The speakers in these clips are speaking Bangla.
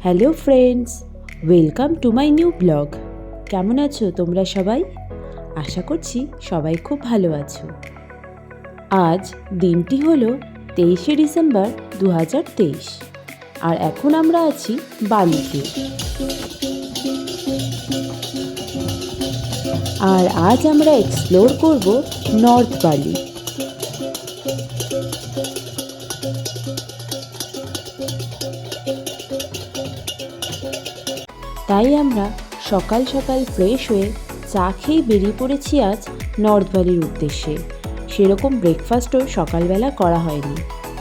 Hello friends, welcome to my new blog. কেমন আছো তোমরা সবাই? আশা করছি সবাই খুব ভালো আছো। আজ দিনটি হলো 23শে ডিসেম্বর 2023, আর এখন আমরা আছি বালিতে। আর আজ আমরা এক্সপ্লোর করব নর্থ বালি। তাই আমরা সকাল সকাল ফ্রেশ হয়ে চা খেয়ে বেরিয়ে পড়েছি আজ নর্থ ভ্যালির উদ্দেশ্যে। সেরকম ব্রেকফাস্টও সকালবেলা করা হয়নি,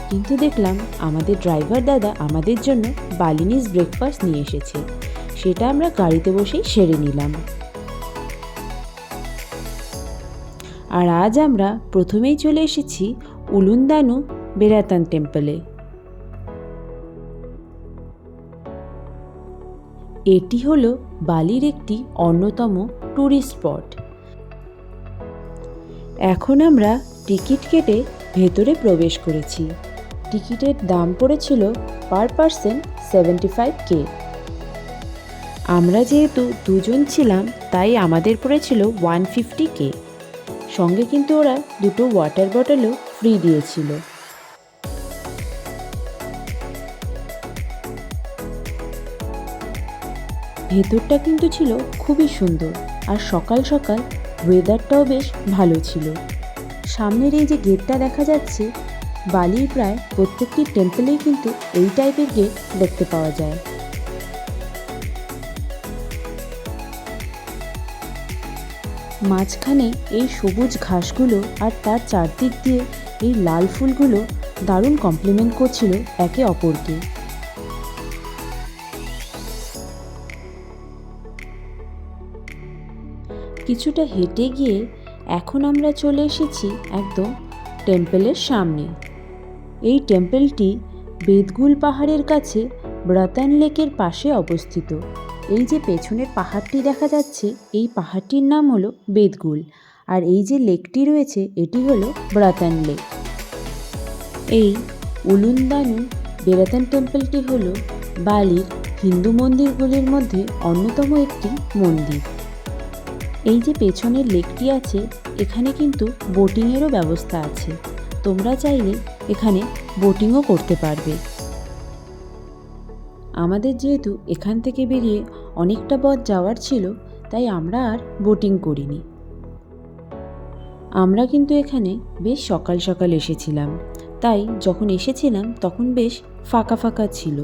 কিন্তু দেখলাম আমাদের ড্রাইভার দাদা আমাদের জন্য বালিনিজ ব্রেকফাস্ট নিয়ে এসেছে। সেটা আমরা গাড়িতে বসেই সেরে নিলাম। আর আজ আমরা প্রথমেই চলে এসেছি উলুন্দানু বেরাতান টেম্পলে। এটি হলো বালির একটি অন্যতম ট্যুরিস্ট স্পট। এখন আমরা টিকিট কেটে ভেতরে প্রবেশ করেছি। টিকিটের দাম পড়েছিল পার পারসন 75K। আমরা যেহেতু দুজন ছিলাম তাই আমাদের পড়েছিল 150K। সঙ্গে কিন্তু ওরা দুটো ওয়াটার বটলও ফ্রি দিয়েছিল। ভেতরটা কিন্তু ছিল খুবই সুন্দর, আর সকাল সকাল ওয়েদারটাও বেশ ভালো ছিল। সামনের এই যে গেটটা দেখা যাচ্ছে, বালির প্রায় প্রত্যেকটি টেম্পলেই কিন্তু এই টাইপের গেট দেখতে পাওয়া যায়। মাঝখানে এই সবুজ ঘাসগুলো আর তার চারদিক দিয়ে এই লাল ফুলগুলো দারুণ কমপ্লিমেন্ট করছিল একে অপরকে। কিছুটা হেঁটে গিয়ে এখন আমরা চলে এসেছি একদম টেম্পলের সামনে। এই টেম্পলটি বেদগুল পাহাড়ের কাছে ব্রাতান লেকের পাশে অবস্থিত। এই যে পেছনের পাহাড়টি দেখা যাচ্ছে, এই পাহাড়টির নাম হলো বেদগুল, আর এই যে লেকটি রয়েছে এটি হলো ব্রাতান লেক। এই উলুন্দানু বেরাতান টেম্পলটি হলো বালির হিন্দু মন্দিরগুলির মধ্যে অন্যতম একটি মন্দির। এই যে পেছনের লেকটি আছে, এখানে কিন্তু বোটিংয়েরও ব্যবস্থা আছে। তোমরা চাইলে এখানে বোটিংও করতে পারবে। আমাদের যেহেতু এখান থেকে বেরিয়ে অনেকটা পথ যাওয়ার ছিল, তাই আমরা আর বোটিং করিনি। আমরা কিন্তু এখানে বেশ সকাল সকাল এসেছিলাম, তাই যখন এসেছিলাম তখন বেশ ফাঁকা ফাঁকা ছিল।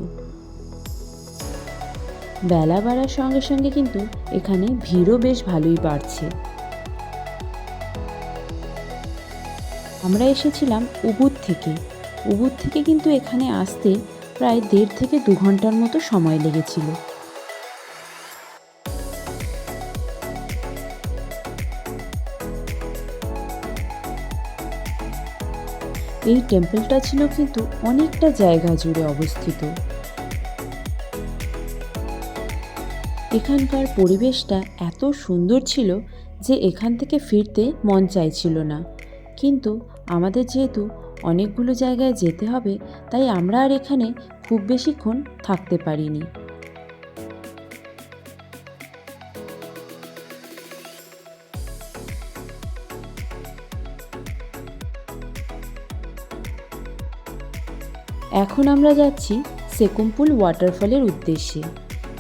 বেলা বাড়ার সঙ্গে সঙ্গে কিন্তু এখানে ভিড়ও বেশ ভালোই বাড়ছে। আমরা এসেছিলাম উবুদ থেকে কিন্তু এখানে আসতে প্রায় 1.5 থেকে 2 ঘন্টার মতো সময় লেগেছিল। এই টেম্পলটা ছিল কিন্তু অনেকটা জায়গা জুড়ে অবস্থিত। এখানকার পরিবেশটা এত সুন্দর ছিল যে এখান থেকে ফিরতে মন চাইছিল না, কিন্তু আমাদের যেহেতু অনেকগুলো জায়গায় যেতে হবে, তাই আমরা আর এখানে খুব বেশিক্ষণ থাকতে পারিনি। এখন আমরা যাচ্ছি সেকুমপুল ওয়াটারফলের উদ্দেশ্যে।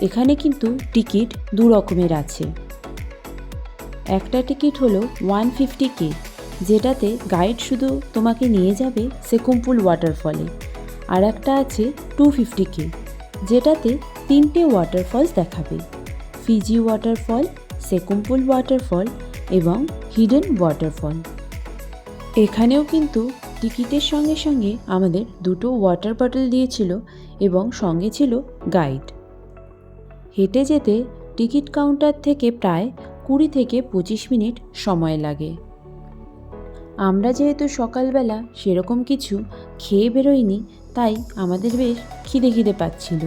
এখানে কিন্তু টিকিট 2 রকমের আছে। একটা টিকিট হলো 150K, যেটাতে গাইড শুধু তোমাকে নিয়ে যাবে সেকুমপুল ওয়াটারফলে। আর একটা আছে 250K, যেটাতে 3টে ওয়াটারফলস দেখাবে: ফিজি ওয়াটারফল, সেকুমপুল ওয়াটারফল এবং হিডেন ওয়াটারফল। এখানেও কিন্তু টিকিটের সঙ্গে সঙ্গে আমাদের 2টো ওয়াটার বটল দিয়েছিল এবং সঙ্গে ছিল গাইড। হেঁটে যেতে টিকিট কাউন্টার থেকে প্রায় 20 থেকে 25 মিনিট সময় লাগে। আমরা যেহেতু সকালবেলা সেরকম কিছু খেয়ে বেরোইনি, তাই আমাদের বেশ খিদে পাচ্ছিল।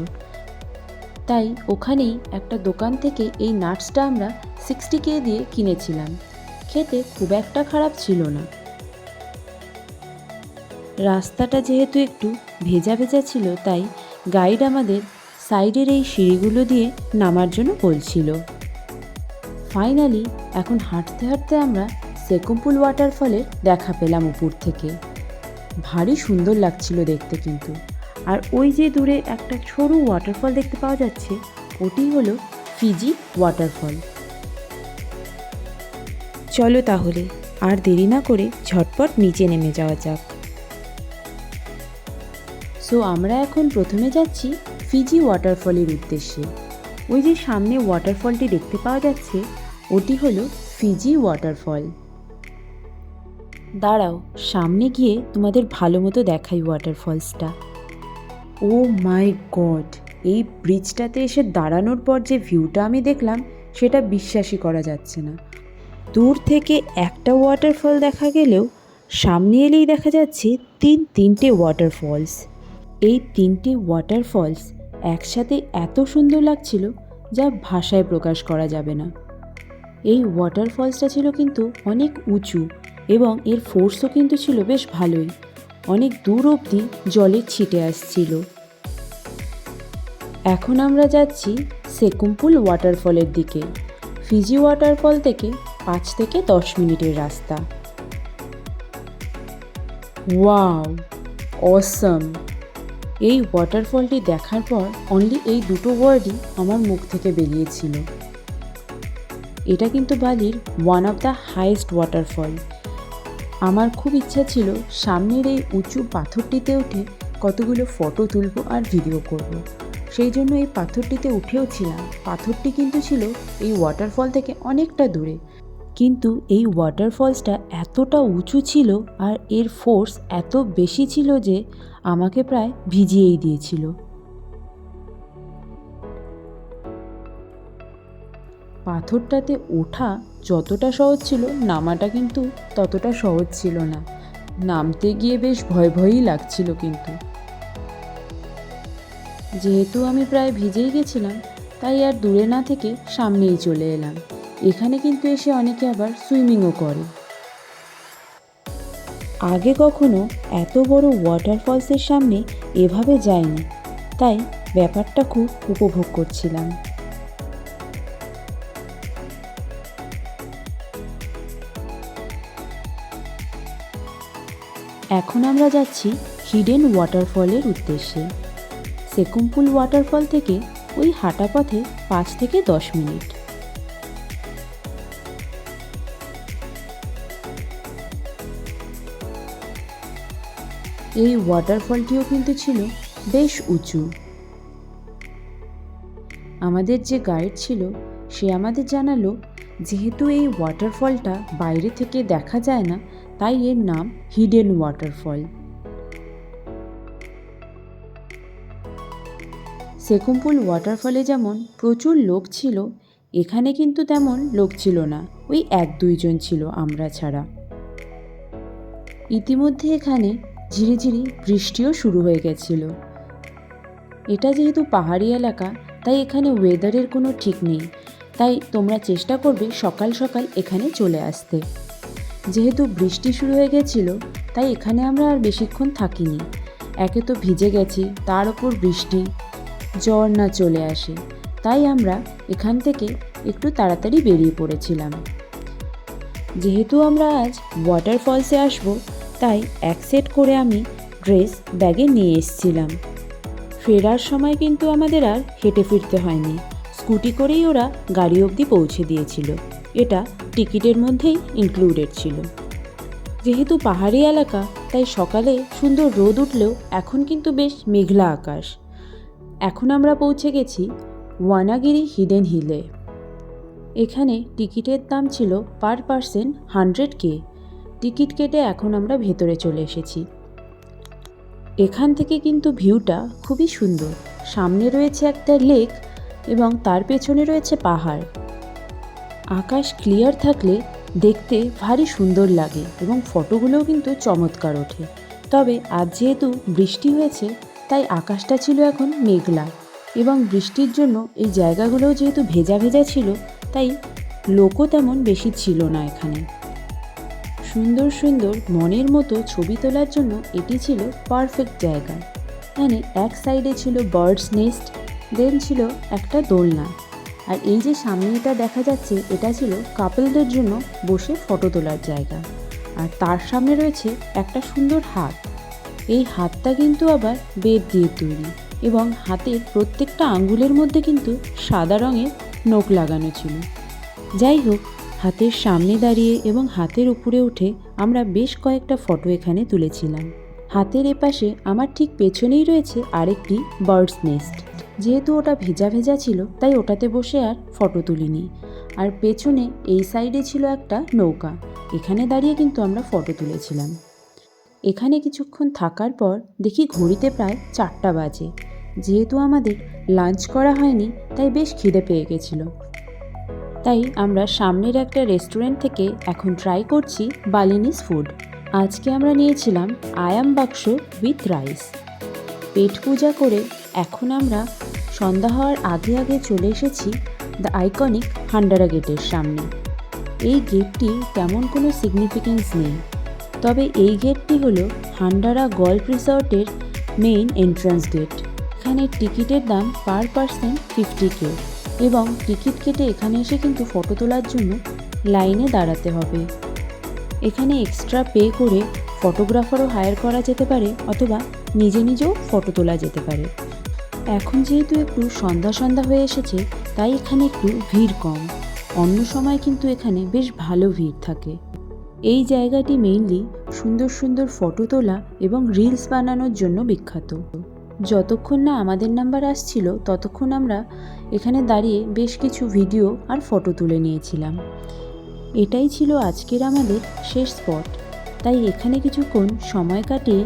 তাই ওখানেই একটা দোকান থেকে এই নাটসটা আমরা 60K দিয়ে কিনেছিলাম। খেতে খুব একটা খারাপ ছিল না। রাস্তাটা যেহেতু একটু ভেজা ছিল, তাই গাইড আমাদের সাইডের এই সিঁড়িগুলো দিয়ে নামার জন্য বলছিল। ফাইনালি এখন হাঁটতে হাঁটতে আমরা সেকুমপুল ওয়াটারফলের দেখা পেলাম উপর থেকে। ভারী সুন্দর লাগছিল দেখতে কিন্তু। আর ওই যে দূরে একটা সরু ওয়াটারফল দেখতে পাওয়া যাচ্ছে, ওটি হলো ফিজি ওয়াটারফল। চলো তাহলে আর দেরি না করে ঝটপট নিচে নেমে যাওয়া যাক। সো আমরা এখন প্রথমে যাচ্ছি ফিজি ওয়াটারফলের উদ্দেশ্যে। ওই যে সামনে ওয়াটারফলটি দেখতে পাওয়া যাচ্ছে, ওটি হলো ফিজি ওয়াটারফল। দাঁড়াও, সামনে গিয়ে তোমাদের ভালো মতো দেখাই ওয়াটারফলসটা। ও মাই গড, এই ব্রিজটাতে এসে দাঁড়ানোর পর যে ভিউটা আমি দেখলাম সেটা বিশ্বাসই করা যাচ্ছে না। দূর থেকে একটা ওয়াটারফল দেখা গেলেও সামনে এলেই দেখা যাচ্ছে তিনটে ওয়াটারফলস। এই তিনটে ওয়াটারফলস একসাথে এত সুন্দর লাগছিল যা ভাষায় প্রকাশ করা যাবে না। এই ওয়াটারফলসটা ছিল কিন্তু অনেক উঁচু এবং এর ফোর্সও কিন্তু ছিল বেশ ভালোই। অনেক দূর অবধি জলের ছিটে আসছিল। এখন আমরা যাচ্ছি সেকুমপুল ওয়াটারফলের দিকে। ফিজি ওয়াটারফল থেকে 5 থেকে 10 মিনিটের রাস্তা। ওয়াও, অসম! এই ওয়াটারফলটি দেখার পর অনলি এই দুটো ওয়ার্ডই আমার মুখ থেকে বেরিয়েছিল। এটা কিন্তু বালির one of the highest waterfall. আমার খুব ইচ্ছা ছিল সামনের এই উঁচু পাথরটিতে উঠে কতগুলো ফটো তুলব আর ভিডিও করব। সেই জন্য এই পাথরটিতে উঠেও ছিলাম। পাথরটি কিন্তু ছিল এই ওয়াটারফল থেকে অনেকটা দূরে, কিন্তু এই ওয়াটারফলসটা এতটা উঁচু ছিল আর এর ফোর্স এত বেশি ছিল যে আমাকে প্রায় ভিজিয়েই দিয়েছিল। পাথরটাতে ওঠা যতটা সহজ ছিল, নামাটা কিন্তু ততটা সহজ ছিল না। নামতে গিয়ে বেশ ভয়ই লাগছিল কিন্তু। যেহেতু আমি প্রায় ভিজেই গেছিলাম, তাই আর দূরে না থেকে সামনেই চলে এলাম। এখানে কিন্তু এসে অনেকে আবার সুইমিংও করে। আগে কখনো এত বড় ওয়াটারফলসের সামনে এভাবে যাইনি, তাই ব্যাপারটা খুব উপভোগ করছিলাম। এখন আমরা যাচ্ছি হিডেন ওয়াটারফলের উদ্দেশ্যে। সেকুমপুল ওয়াটারফল থেকে ওই হাঁটা পথে 5 থেকে 10 মিনিট। এই ওয়াটারফলটিও কিন্তু ছিল বেশ উঁচু। আমাদের যে গাইড ছিল সে আমাদের জানালো, যেহেতু এই ওয়াটারফলটা বাইরে থেকে দেখা যায় না, তাই এর নাম হিডেন ওয়াটারফল। সেকুমপুল ওয়াটারফলে যেমন প্রচুর লোক ছিল, এখানে কিন্তু তেমন লোক ছিল না। ওই 1-2 জন ছিল আমরা ছাড়া। ইতিমধ্যে এখানে ঝিরিঝিরি বৃষ্টিও শুরু হয়ে গেছিল। এটা যেহেতু পাহাড়ি এলাকা, তাই এখানে ওয়েদারের কোনো ঠিক নেই। তাই তোমরা চেষ্টা করবে সকাল সকাল এখানে চলে আসতে। যেহেতু বৃষ্টি শুরু হয়ে গেছিল, তাই এখানে আমরা আর বেশিক্ষণ থাকিনি। একে তো ভিজে গেছি, তার ওপর বৃষ্টি, জ্বর না চলে আসে, তাই আমরা এখান থেকে একটু তাড়াতাড়ি বেরিয়ে পড়েছিলাম। যেহেতু আমরা আজ ওয়াটারফলসে আসবো, তাই এক সেট করে আমি ড্রেস ব্যাগে নিয়ে এসেছিলাম। ফেরার সময় কিন্তু আমাদের আর হেঁটে ফিরতে হয়নি, স্কুটি করেই ওরা গাড়ি অবধি পৌঁছে দিয়েছিল। এটা টিকিটের মধ্যেই ইনক্লুডেড ছিল। যেহেতু পাহাড়ি এলাকা, তাই সকালে সুন্দর রোদ উঠলেও এখন কিন্তু বেশ মেঘলা আকাশ। এখন আমরা পৌঁছে গেছি ওয়ানাগিরি হিডেন হিলে। এখানে টিকিটের দাম ছিল পার পারসন 100K। টিকিট কেটে এখন আমরা ভেতরে চলে এসেছি। এখান থেকে কিন্তু ভিউটা খুবই সুন্দর। সামনে রয়েছে একটা লেক এবং তার পেছনে রয়েছে পাহাড়। আকাশ ক্লিয়ার থাকলে দেখতে ভারী সুন্দর লাগে এবং ফটোগুলোও কিন্তু চমৎকার ওঠে। তবে আজ যেহেতু বৃষ্টি হয়েছে, তাই আকাশটা ছিল এখন মেঘলা এবং বৃষ্টির জন্য এই জায়গাগুলোও যেহেতু ভেজা ভেজা ছিল, তাই লোকও তেমন বেশি ছিল না এখানে। সুন্দর সুন্দর মনের মতো ছবি তোলার জন্য এটি ছিল পারফেক্ট জায়গা। এখানে এক সাইডে ছিল বার্ডস নেস্ট দেন ছিল একটা দোলনা। আর এই যে সামনে এটা দেখা যাচ্ছে, এটা ছিল কাপলদের জন্য বসে ফটো তোলার জায়গা। আর তার সামনে রয়েছে একটা সুন্দর হাত। এই হাতটা কিন্তু আবার বেত দিয়ে তৈরি এবং হাতের প্রত্যেকটা আঙ্গুলের মধ্যে কিন্তু সাদা রঙের নখ লাগানো ছিল। যাই হোক, হাতের সামনে দাঁড়িয়ে এবং হাতের উপরে উঠে আমরা বেশ কয়েকটা ফটো এখানে তুলেছিলাম। হাতের এপাশে আমার ঠিক পেছনেই রয়েছে আরেকটি বার্ডস নেস্ট। যেহেতু ওটা ভেজা ভেজা ছিল তাই ওটাতে বসে আর ফটো তুলিনি। আর পেছনে এই সাইডে ছিল একটা নৌকা, এখানে দাঁড়িয়ে কিন্তু আমরা ফটো তুলেছিলাম। এখানে কিছুক্ষণ থাকার পর দেখি ঘড়িতে প্রায় 4টা বাজে। যেহেতু আমাদের লাঞ্চ করা হয়নি তাই বেশ খিদে পেয়ে গেছিলো। তাই আমরা সামনের একটা রেস্টুরেন্ট থেকে এখন ট্রাই করছি বালিনিস ফুড। আজকে আমরা নিয়েছিলাম আয়াম বাক্স উইথ রাইস। পেট পূজা করে এখন আমরা সন্ধ্যা হওয়ার আগে আগে চলে এসেছি দ্য আইকনিক হান্ডারা গেটের সামনে। এই গেটটি তেমন কোনো সিগনিফিকেন্স নেই, তবে এই গেটটি হলো হান্ডারা গল্ফ রিসর্টের মেইন এন্ট্রান্স গেট। এখানে টিকিটের দাম পার পার্সন 50K এবং টিকিট কেটে এখানে এসে কিন্তু ফটো তোলার জন্য লাইনে দাঁড়াতে হবে। এখানে এক্সট্রা পে করে ফটোগ্রাফারও হায়ার করা যেতে পারে অথবা নিজে নিজেও ফটো তোলা যেতে পারে। এখন যেহেতু একটু সন্ধ্যা সন্ধ্যা হয়ে এসেছে তাই এখানে একটু ভিড় কম। অন্য সময় কিন্তু এখানে বেশ ভালো ভিড় থাকে। এই জায়গাটি মেইনলি সুন্দর সুন্দর ফটো তোলা এবং রিলস বানানোর জন্য বিখ্যাত। যতক্ষণ না আমাদের নাম্বার আসছিল ততক্ষণ আমরা এখানে দাঁড়িয়ে বেশ কিছু ভিডিও আর ফটো তুলে নিয়েছিলাম। এটাই ছিল আজকের আমাদের শেষ স্পট, তাই এখানে কিছুক্ষণ সময় কাটিয়ে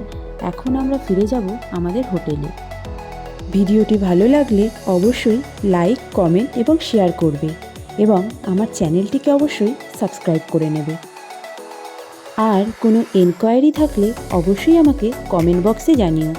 এখন আমরা ফিরে যাব আমাদের হোটেলে। ভিডিওটি ভালো লাগলে অবশ্যই লাইক, কমেন্ট এবং শেয়ার করবে এবং আমার চ্যানেলটিকে অবশ্যই সাবস্ক্রাইব করে নেবে। আর কোনো এনকোয়ারি থাকলে অবশ্যই আমাকে কমেন্ট বক্সে জানিও।